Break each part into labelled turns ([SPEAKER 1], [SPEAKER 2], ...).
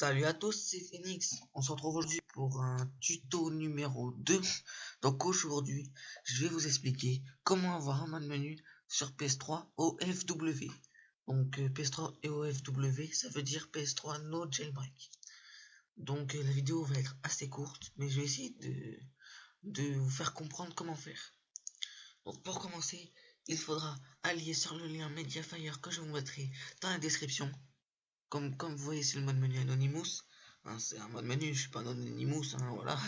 [SPEAKER 1] Salut à tous, c'est Phoenix. On se retrouve aujourd'hui pour un tuto numéro 2. Donc aujourd'hui, je vais vous expliquer comment avoir un mode menu sur PS3 OFW. Donc PS3 et OFW, ça veut dire PS3 No Jailbreak. Donc la vidéo va être assez courte, mais je vais essayer de vous faire comprendre comment faire. Donc pour commencer, il faudra allier sur le lien Mediafire que je vous mettrai dans la description. Comme vous voyez, c'est le mode menu Anonymous. Hein, c'est un mode menu, je suis pas Anonymous, hein, voilà.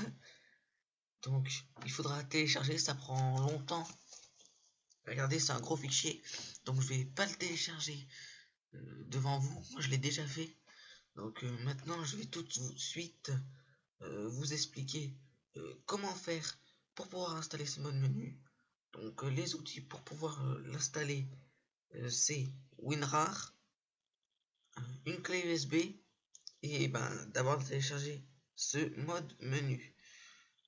[SPEAKER 1] Donc, il faudra télécharger, ça prend longtemps. Regardez, c'est un gros fichier. Donc, je vais pas le télécharger devant vous. Moi, je l'ai déjà fait. Donc, maintenant, je vais tout de suite vous expliquer comment faire pour pouvoir installer ce mode menu. Donc, les outils pour pouvoir l'installer, c'est WinRAR, une clé USB. Et d'abord télécharger ce mode menu.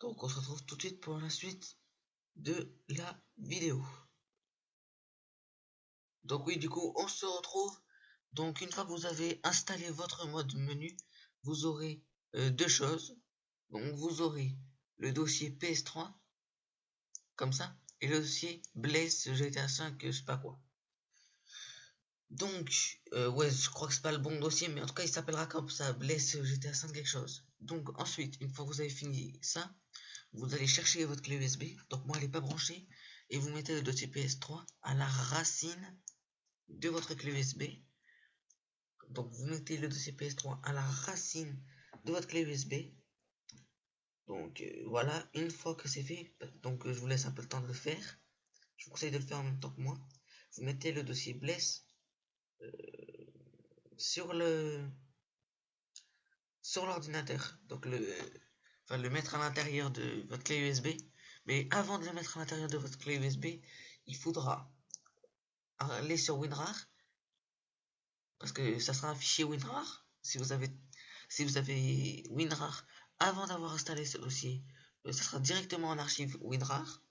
[SPEAKER 1] Donc on se retrouve tout de suite pour la suite de la vidéo. Donc oui, du coup on se retrouve. Donc une fois que vous avez installé votre mode menu, vous aurez deux choses. Donc vous aurez le dossier PS3 comme ça et le dossier Blaze GTA 5 je sais pas quoi. Donc ouais, je crois que c'est pas le bon dossier, mais en tout cas il s'appellera comme ça, Blaze GTA 5 quelque chose. Donc ensuite, une fois que vous avez fini ça, vous allez chercher votre clé USB. Donc moi elle n'est pas branchée. Et vous mettez le dossier PS3 à la racine de votre clé USB. Donc vous mettez le dossier PS3 à la racine de votre clé USB. Donc voilà, une fois que c'est fait, donc je vous laisse un peu le temps de le faire. Je vous conseille de le faire en même temps que moi. Vous mettez le dossier Bless sur l'ordinateur. Donc le mettre à l'intérieur de votre clé USB. Mais avant de le mettre à l'intérieur de votre clé USB, il faudra aller sur WinRAR parce que ça sera un fichier WinRAR. Si vous avez WinRAR avant d'avoir installé ce dossier, ça sera directement en archive WinRAR,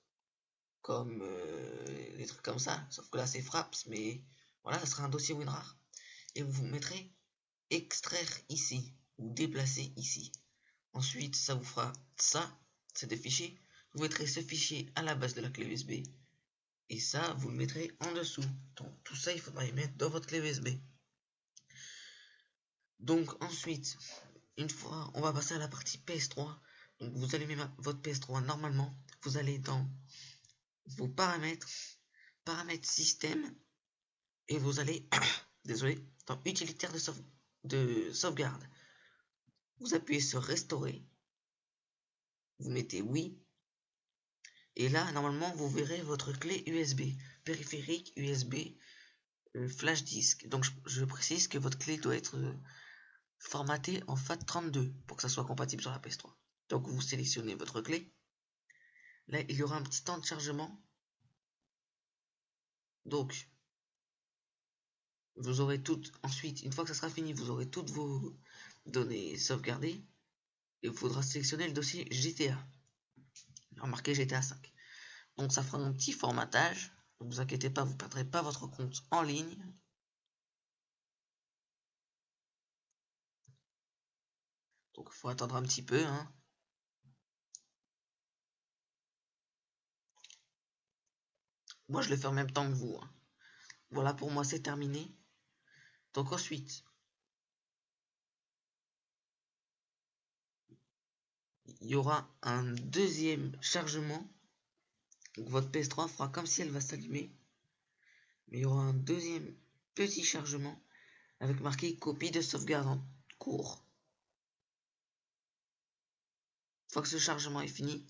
[SPEAKER 1] comme les trucs comme ça. Sauf que là c'est Fraps, mais voilà, ça sera un dossier WinRAR. Et vous mettrez extraire ici ou déplacer ici. Ensuite, ça vous fera ça, c'est des fichiers. Vous mettrez ce fichier à la base de la clé USB. Et ça, vous le mettrez en dessous. Donc tout ça, il faudra y mettre dans votre clé USB. Donc ensuite, une fois, on va passer à la partie PS3. Donc vous allumez votre PS3 normalement. Vous allez dans vos paramètres, paramètres système, et vous allez, désolé, dans utilitaire de sauvegarde. Vous appuyez sur restaurer. Vous mettez oui. Et là, normalement, vous verrez votre clé USB, périphérique USB, flash disk. Donc je précise que votre clé doit être formatée en FAT32 pour que ça soit compatible sur la PS3. Donc vous sélectionnez votre clé. Là, il y aura un petit temps de chargement. Donc, vous aurez toutes, ensuite, une fois que ça sera fini, vous aurez toutes vos données sauvegardées. Et il faudra sélectionner le dossier GTA. Remarquez GTA 5. Donc ça fera un petit formatage. Ne vous inquiétez pas, vous ne perdrez pas votre compte en ligne. Donc il faut attendre un petit peu. Hein. Moi je le fais en même temps que vous. Hein. Voilà, pour moi c'est terminé. Donc ensuite, il y aura un deuxième chargement. Donc votre PS3 fera comme si elle va s'allumer. Mais il y aura un deuxième petit chargement avec marqué copie de sauvegarde en cours. Une fois que ce chargement est fini,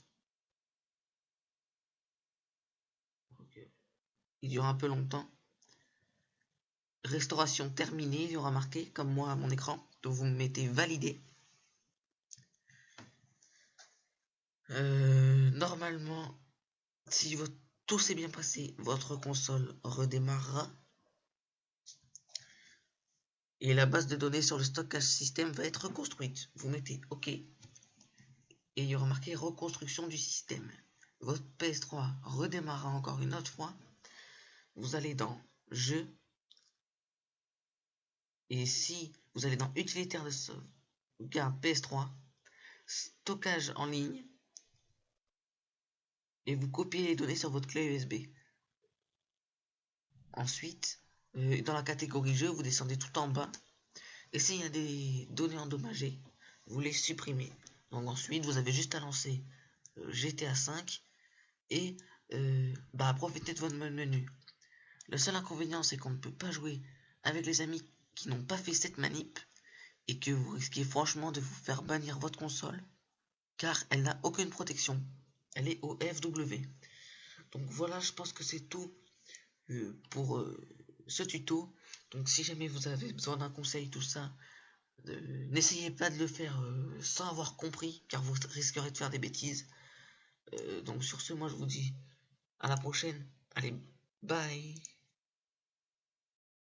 [SPEAKER 1] il dure un peu longtemps. Restauration terminée, il y aura marqué comme moi à mon écran. Donc vous mettez valider. Normalement, si tout s'est bien passé, votre console redémarrera. Et la base de données sur le stockage système va être reconstruite. Vous mettez OK. Et il y aura marqué reconstruction du système. Votre PS3 redémarrera encore une autre fois. Vous allez dans Jeux. Et si vous allez dans Utilitaire sauvegarde PS3, stockage en ligne, et vous copiez les données sur votre clé USB. Ensuite, dans la catégorie jeu, vous descendez tout en bas, et s'il y a des données endommagées, vous les supprimez. Donc ensuite, vous avez juste à lancer GTA 5 et profitez de votre menu. Le seul inconvénient, c'est qu'on ne peut pas jouer avec les amis qui n'ont pas fait cette manip et que vous risquez franchement de vous faire bannir votre console car elle n'a aucune protection. Elle est au FW. Donc voilà, je pense que c'est tout pour ce tuto. Donc si jamais vous avez besoin d'un conseil, tout ça, n'essayez pas de le faire sans avoir compris car vous risquerez de faire des bêtises. Donc sur ce, moi je vous dis à la prochaine. Allez, bye.